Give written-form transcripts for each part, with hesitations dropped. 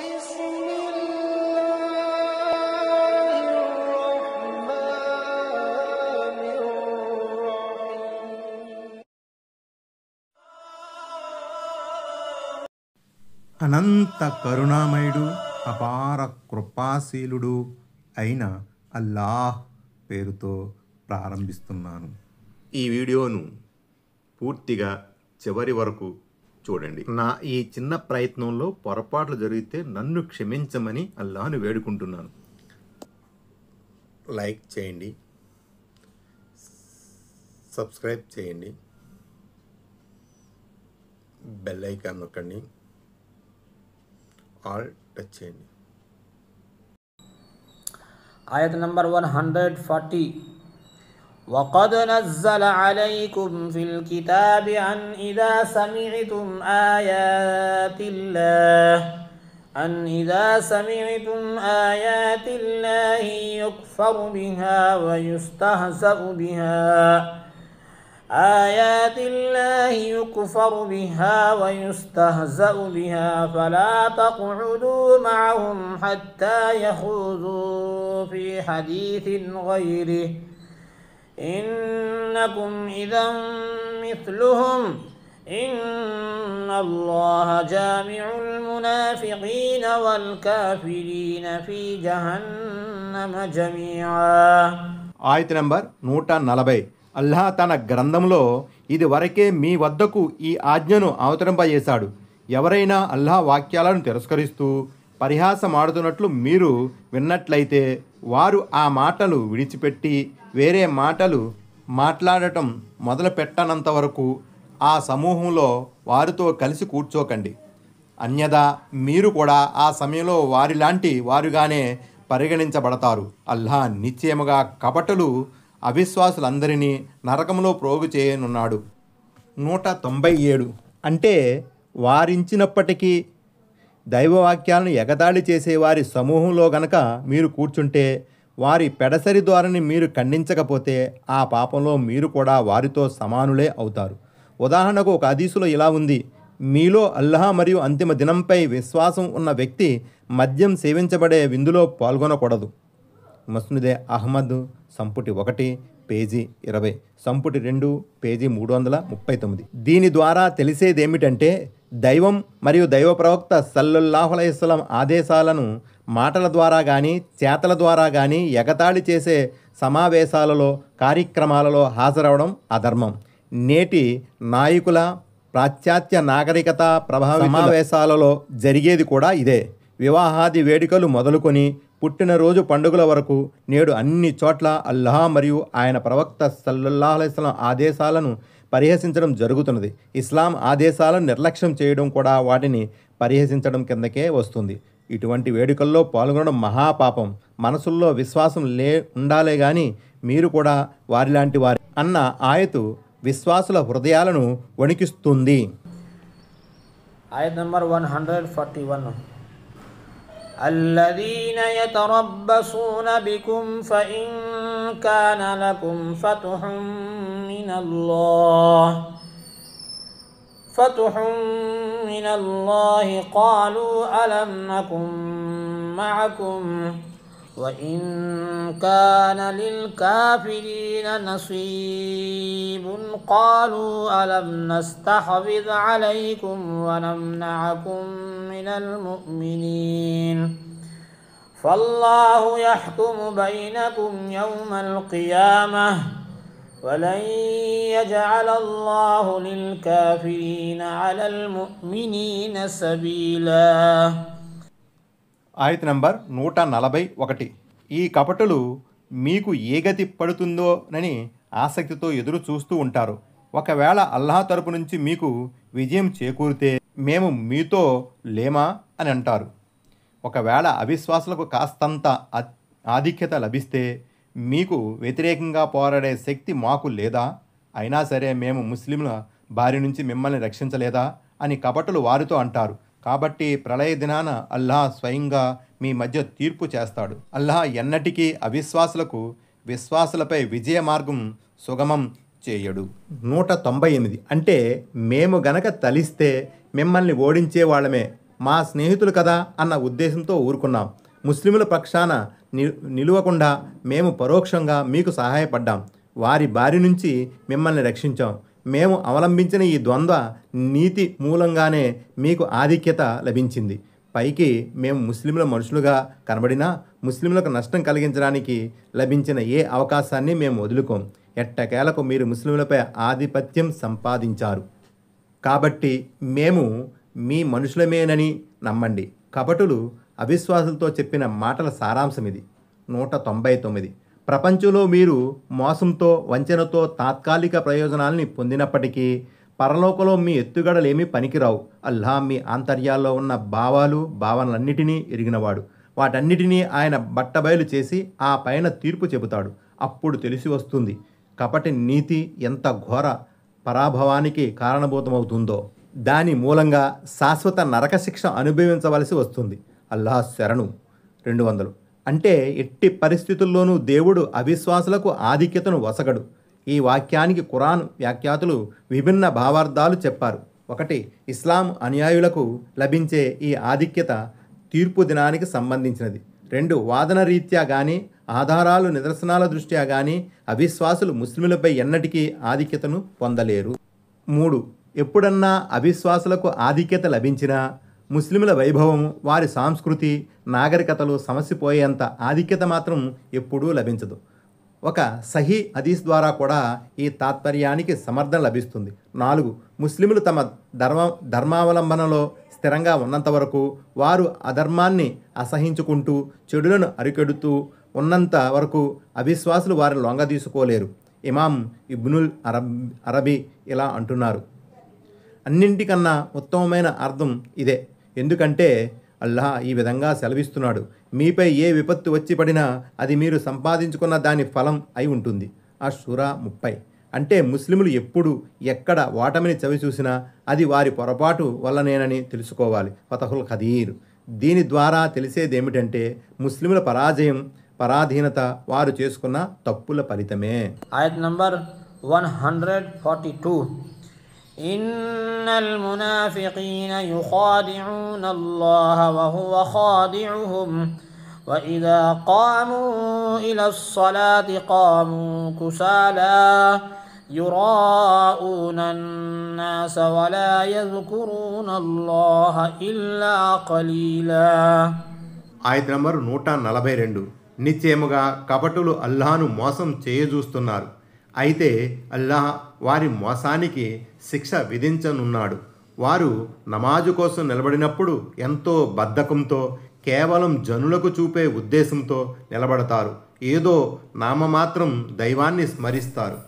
بسم الله الرحمن الرحيم. అనంత కరుణామయుడు అపార కృపాశీలుడు అయిన అల్లాహ్ పేరుతో ప్రారంభిస్తున్నాను. ఈ వీడియోను పూర్తిగా చివరి వరకు చూడండి. నా ఈ చిన్న ప్రయత్నంలో పొరపాట్లు జరిగితే నన్ను క్షమించమని అల్లాహ్ను వేడుకుంటున్నాను. లైక్ చేయండి, సబ్స్క్రైబ్ చేయండి, బెల్ ఐకాన్ నొక్కండి, ఆల్ టచ్ చేయండి. آية نمبر 140. وقد نزل عليكم في الكتاب أن إذا سمعتم آيات الله يكفر بها ويستهزأ بها فلا تقعدوا معهم حتى يخوضوا في حديث غيره إنكم إذا مثلهم إن الله جامع المنافقين والكافرين في جهنم جميعا. ఆయత నంబర్ 140. అల్లాహ్ తన గ్రంథంలో ఇది వరకే మీ వద్దకు ఈ ఆజ్ఞను అవతరింపజేశాడు. ఎవరైనా అల్లాహ్ వాక్యాలను తిరస్కరిస్తూ పరిహాసమాడుతున్నట్లు మీరు విన్నట్లయితే వారు ఆ మాటలు విడిచిపెట్టి వేరే మాటలు మాట్లాడటం మొదలుపెట్టనంత వరకు ఆ సమూహంలో వారితో కలిసి కూర్చోకండి. అన్యదా మీరు కూడా ఆ సమయంలో వారిలాంటి వారుగానే పరిగణించబడతారు. అల్లాహ్ నిశ్చయముగా కపటులు అవిశ్వాసులందరినీ నరకంలో ప్రోగు చేయనున్నాడు. 197. అంటే వారించినప్పటికీ దైవవాక్యాలను ఎగతాళి చేసే వారి సమూహంలో గనక మీరు కూర్చుంటే వారి పెడసరి ద్వారాని మీరు ఖండించకపోతే ఆ పాపంలో మీరు కూడా వారితో సమానులే అవుతారు. ఉదాహరణకు ఒక హదీసులో ఇలా ఉంది: మీలో అల్లాహ్ మరియు అంతిమ దినంపై విశ్వాసం ఉన్న వ్యక్తి మద్యం సేవించబడే విందులో పాల్గొనకూడదు. మస్నుదే అహ్మద్ సంపుటి 1 పేజీ 20, సంపుటి 2 పేజీ 339. దీని ద్వారా తెలిసేదేమిటంటే దైవం మరియు దైవ ప్రవక్త సల్లల్లాహు అలైహి వసల్లం ఆదేశాలను మాటల ద్వారా కానీ చేతల ద్వారా కానీ ఎగతాళి చేసే సమావేశాలలో కార్యక్రమాలలో హాజరవడం అధర్మం. నేటి నాయకుల పాశ్చాత్య నాగరికత ప్రభావిత సమావేశాలలో జరిగేది కూడా ఇదే. వివాహాది వేడుకలు మొదలుకొని పుట్టినరోజు పండుగల వరకు నేడు అన్ని చోట్ల అల్లాహ్ మరియు ఆయన ప్రవక్త సల్లల్లాహు అలైహి వసల్లం ఆదేశాలను పరిహసించడం జరుగుతున్నది. ఇస్లాం ఆదేశాలను నిర్లక్ష్యం చేయడం కూడా వాటిని పరిహసించడం కిందకే వస్తుంది. ఇటువంటి వేడుకల్లో పాల్గొనడం మహాపాపం. మనసుల్లో విశ్వాసం ఉండాలే కానీ మీరు కూడా వారిలాంటి వారి అన్న ఆయతు విశ్వాసుల హృదయాలను వణికిస్తుంది. آية نمبر 141. الذين يتربصون بكم فإن كان لكم فتح من الله قالوا ألم نكن معكم وإن كان للكافرين نصيب قالوا ألم نستحوذ عليكم ونمنعكم من المؤمنين فالله يحكم بينكم يوم القيامة ولن يجعل الله للكافرين على المؤمنين سبيلا. ఆయత నంబర్ 141. ఈ కపటులు మీకు ఏ గతి పడుతుందోనని ఆసక్తితో ఎదురు చూస్తూ ఉంటారు. ఒకవేళ అల్లాహ్ తరపు నుంచి మీకు విజయం చేకూరితే మేము మీతో లేమా అని అంటారు. ఒకవేళ అవిశ్వాసులకు కాస్తంత ఆధిక్యత లభిస్తే మీకు వ్యతిరేకంగా పోరాడే శక్తి మాకు లేదా? అయినా సరే మేము ముస్లింల బారి నుంచి మిమ్మల్ని రక్షించలేదా అని కపటులు వారితో అంటారు. కాబట్టి ప్రళయ దినాన అల్లాహ్ స్వయంగా మీ మధ్య తీర్పు చేస్తాడు. అల్లాహ్ ఎన్నటికీ అవిశ్వాసులకు విశ్వాసులపై విజయ మార్గం సుగమం చేయడు. 198. అంటే మేము గనక తలిస్తే మిమ్మల్ని ఓడించే వాళ్ళమే, మా స్నేహితులు కదా అన్న ఉద్దేశంతో ఊరుకున్నాం. ముస్లిముల పక్షాన నిలువకుండా మేము పరోక్షంగా మీకు సహాయపడ్డాం. వారి బారి నుంచి మిమ్మల్ని రక్షించాం. మేము అవలంబించిన ఈ ద్వంద్వ నీతి మూలంగానే మీకు ఆధిక్యత లభించింది. పైకి మేము ముస్లింల మనుషులుగా కనబడినా ముస్లింలకు నష్టం కలిగించడానికి లభించిన ఏ అవకాశాన్ని మేము వదులుకోం. ఎట్టకేలకు మీరు ముస్లింలపై ఆధిపత్యం సంపాదించారు కాబట్టి మేము మీ మనుషులమేనని నమ్మండి. కపటులు అవిశ్వాసులతో చెప్పిన మాటల సారాంశం ఇది. 199. ప్రపంచంలో మీరు మోసంతో వంచనతో తాత్కాలిక ప్రయోజనాల్ని పొందినప్పటికీ పరలోకంలో మీ ఎత్తుగడలేమీ పనికిరావు. అల్లాహ్ మీ ఆంతర్యాల్లో ఉన్న భావనలన్నిటినీ ఎరిగినవాడు. వాటన్నిటినీ ఆయన బట్టబయలు చేసి ఆ పైన తీర్పు చెబుతాడు. అప్పుడు తెలిసి వస్తుంది కపటి నీతి ఎంత ఘోర పరాభవానికి కారణభూతమవుతుందో. దాని మూలంగా శాశ్వత నరకశిక్ష అనుభవించవలసి వస్తుంది. అల్లాహ్ శరణు. 200. అంటే ఎట్టి పరిస్థితుల్లోనూ దేవుడు అవిశ్వాసులకు ఆధిక్యతను వసగడు. ఈ వాక్యానికి ఖురాన్ వ్యాఖ్యాతులు విభిన్న భావార్థాలు చెప్పారు. 1. ఇస్లాం అనుయాయులకు లభించే ఈ ఆధిక్యత తీర్పు దినానికి సంబంధించినది. 2. వాదన రీత్యా కానీ ఆధారాలు నిదర్శనాల దృష్ట్యా కానీ అవిశ్వాసులు ముస్లింలపై ఎన్నటికీ ఆధిక్యతను పొందలేరు. 3. ఎప్పుడన్నా అవిశ్వాసులకు ఆధిక్యత లభించినా ముస్లింల వైభవం, వారి సంస్కృతి, నాగరికతలు సమసిపోయేంత ఆధిక్యత మాత్రం ఎప్పుడూ లభించదు. ఒక సహీ హదీస్ ద్వారా కూడా ఈ తాత్పర్యానికి సమర్థన లభిస్తుంది. 4. ముస్లింలు తమ ధర్మావలంబనలో స్థిరంగా ఉన్నంత వరకు, వారు అధర్మాన్ని అసహించుకుంటూ చెడులను అరికెడుతూ ఉన్నంత వరకు అవిశ్వాసులు వారిని లొంగదీసుకోలేరు. ఇమాం ఇబ్నుల్ అరబీ ఇలా అంటున్నారు. అన్నింటికన్నా ఉత్తమమైన అర్థం ఇదే. ఎందుకంటే అల్లాహ్ ఈ విధంగా సెలవిస్తున్నాడు, మీపై ఏ విపత్తు వచ్చి పడినా అది మీరు సంపాదించుకున్న దాని ఫలం అయి ఉంటుంది. అష్-షూరా 30. అంటే ముస్లింలు ఎప్పుడు ఎక్కడ ఓటమిని చవిచూసినా అది వారి పొరపాటు వల్లనేనని తెలుసుకోవాలి. ఫతహుల్ ఖదీర్. దీని ద్వారా తెలిసేదేమిటంటే ముస్లింల పరాధీనత వారు చేసుకున్న తప్పుల ఫలితమే. ఆయత్ నంబర్ 142. إن المنافقين يخادعون الله وهو خادعهم وإذا قاموا إلى الصلاة قاموا كسالى يراءون الناس ولا يذكرون الله إلا قليلا. ఆయత్ నంబర్ 142. నిశ్చయముగా కపటులు అల్లాహను మోసం చేయజూస్తున్నారు. అయితే అల్లాహ్ వారి మోసానికి శిక్ష విధించనున్నాడు. వారు నమాజు కోసం నిలబడినప్పుడు ఎంతో బద్ధకంతో, కేవలం జనులకు చూపే ఉద్దేశంతో నిలబడతారు. ఏదో నామమాత్రం దైవాన్ని స్మరిస్తారు.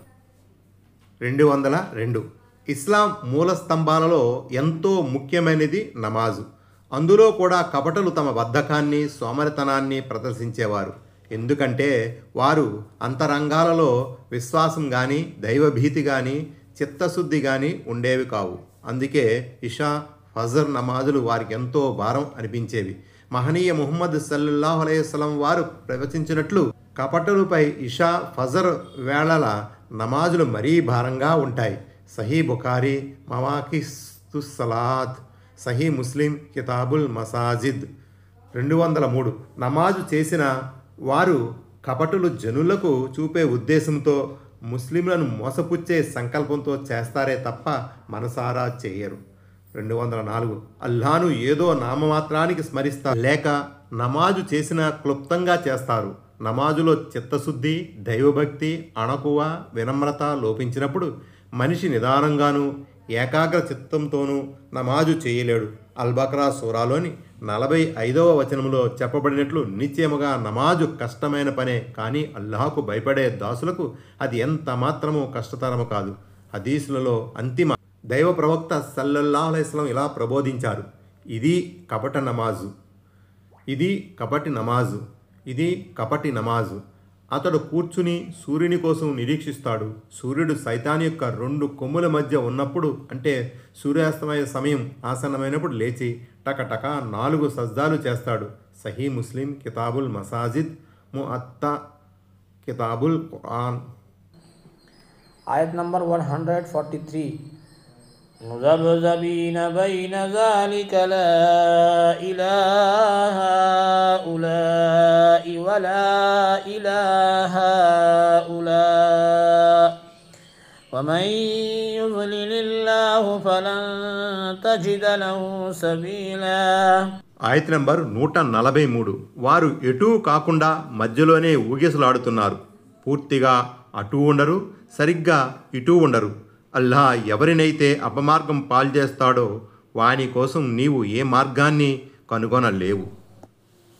202. ఇస్లాం మూల స్తంభాలలో ఎంతో ముఖ్యమైనది నమాజు. అందులో కూడా కపటలు తమ బద్ధకాన్ని, సోమరితనాన్ని ప్రదర్శించేవారు. ఎందుకంటే వారు అంతరంగాలలో విశ్వాసం కానీ, దైవభీతి కానీ, చిత్తశుద్ధి కానీ ఉండేవి కావు. అందుకే ఇషా, ఫజర్ నమాజులు వారికి ఎంతో భారం అనిపించేవి. మహనీయ ముహమ్మద్ సల్లల్లాహు అలైహి వసల్లం వారు ప్రవచించినట్లు కపటలుపై ఇషా, ఫజర్ వేళల నమాజులు మరీ భారంగా ఉంటాయి. సహీ బుఖారీ మవాకిస్తుస్ సలాత్, సహీ ముస్లిం కితాబుల్ మసాజిద్. 203. నమాజు చేసిన వారు కపటులు జనులకు చూపే ఉద్దేశంతో, ముస్లింలను మోసపుచ్చే సంకల్పంతో చేస్తారే తప్ప మనసారా చేయరు. 204. అల్లాహను ఏదో నామమాత్రానికి స్మరిస్తారు, లేక నమాజు చేసిన క్లుప్తంగా చేస్తారు. నమాజులో చిత్తశుద్ధి, దైవభక్తి, అణకువ, వినమ్రత లోపించినప్పుడు మనిషి నిదానంగానూ ఏకాగ్ర చిత్తంతోనూ నమాజు చేయలేడు. అల్-బక్రా సూరాలోని 45వ వచనంలో చెప్పబడినట్లు నిశ్చయముగా నమాజు కష్టమైన పనే, కానీ అల్లాహకు భయపడే దాసులకు అది ఎంత మాత్రమూ కష్టతరము కాదు. హదీసులలో అంతిమ దైవ ప్రవక్త సల్లల్లాహు అలైహి వసల్లం ఇలా ప్రబోధించారు, ఇది కపట నమాజు, ఇది కపటి నమాజు, ఇది కపటి నమాజు. అతడు కూర్చుని సూర్యుని కోసం నిరీక్షిస్తాడు. సూర్యుడు సైతాన్ యొక్క 2 కొమ్ముల మధ్య ఉన్నప్పుడు, అంటే సూర్యాస్తమయ సమయం ఆసన్నమైనప్పుడు లేచి టకటక 4 సజ్దాలు చేస్తాడు. సహీ ముస్లిం కితాబుల్ మసాజిద్, ముఅత్తా కితాబుల్ ఖురాన్. ఆయత్ నంబర్ 143. مذبذبين بين ذلك لا إله هؤلاء ولا إله هؤلاء ومن يضلل الله فلن تجد له سبيلا. ఆయత నంబర్ 143. వారు ఎటూ కాకుండా మధ్యలోనే ఊగిసలాడుతున్నారు. పూర్తిగా అటూ ఉండరు, సరిగ్గా ఇటూ ఉండరు. అల్లాహ్ ఎవరినైతే అపమార్గం పాల్చేస్తాడో వాని కోసం నీవు ఏ మార్గాన్ని కనుగొనలేవు.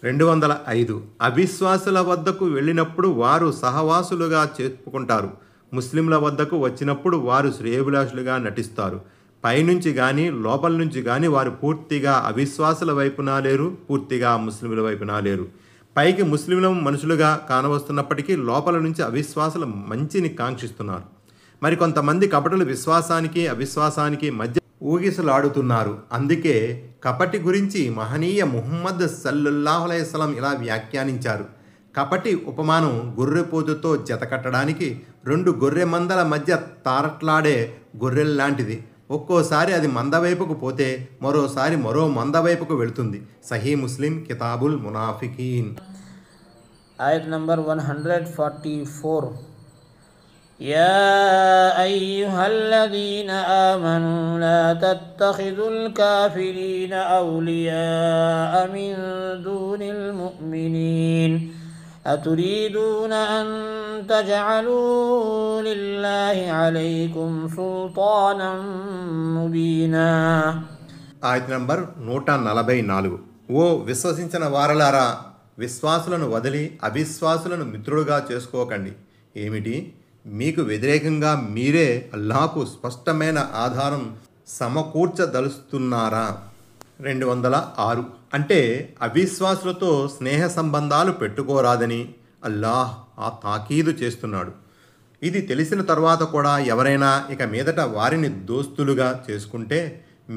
205. అవిశ్వాసుల వద్దకు వెళ్ళినప్పుడు వారు సహవాసులుగా చెప్పుకుంటారు. ముస్లింల వద్దకు వచ్చినప్పుడు వారు శ్రేయోభిలాషులుగా నటిస్తారు. పైనుంచి కానీ లోపల నుంచి కానీ వారు పూర్తిగా అవిశ్వాసుల వైపున లేరు, పూర్తిగా ముస్లింల వైపున లేరు. పైకి ముస్లింల మనుషులుగా కానవస్తున్నప్పటికీ లోపల నుంచి అవిశ్వాసుల మంచిని కాంక్షిస్తున్నారు. మరి కొంతమంది కపటులు విశ్వాసానికి అవిశ్వాసానికి మధ్య ఊగిసలాడుతున్నారు. అందుకే కపటి గురించి మహనీయ ముహమ్మద్ సల్లల్లాహు అలైహి వసల్లం ఇలా వ్యాఖ్యానించారు: కపటి ఉపమానం గొర్రెపోతుతో జతకట్టడానికి 2 గొర్రె మందల మధ్య తారట్లాడే గొర్రెల్లాంటిది. ఒక్కోసారి అది మంద వైపుకు పోతే మరోసారి మరో మంద వైపుకు వెళుతుంది. సహీ ముస్లిం కితాబుల్ మునాఫికీన్. ఆయత్ నంబర్ 144. يا أيها الذين آمنوا لا تتخذوا الكافرين أولياء من دون المؤمنين أتريدون أن تجعلوا لله عليكم سلطانا مبينا. ఆయత నంబర్ 144. ఓ విశ్వసించిన వారలారా, విశ్వాసులను వదిలి అవిశ్వాసులను మిత్రులుగా చేసుకోకండి. ఏమిటి, మీకు వ్యతిరేకంగా మీరే అల్లాహకు స్పష్టమైన ఆధారం సమకూర్చదలుస్తున్నారా? 206. అంటే అవిశ్వాసులతో స్నేహ సంబంధాలు పెట్టుకోరాదని అల్లాహ్ ఆ తాకీదు చేస్తున్నాడు. ఇది తెలిసిన తర్వాత కూడా ఎవరైనా ఇక మీదట వారిని దోస్తులుగా చేసుకుంటే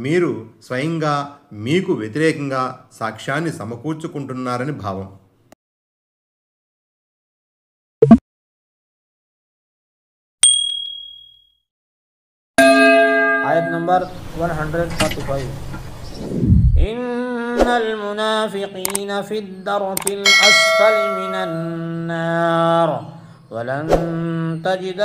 మీరు స్వయంగా మీకు వ్యతిరేకంగా సాక్ష్యాన్ని సమకూర్చుకుంటున్నారని భావం. ఆయత్ నంబర్ 145. إن المنافقين في الدرك الأسفل من النار ولن تجد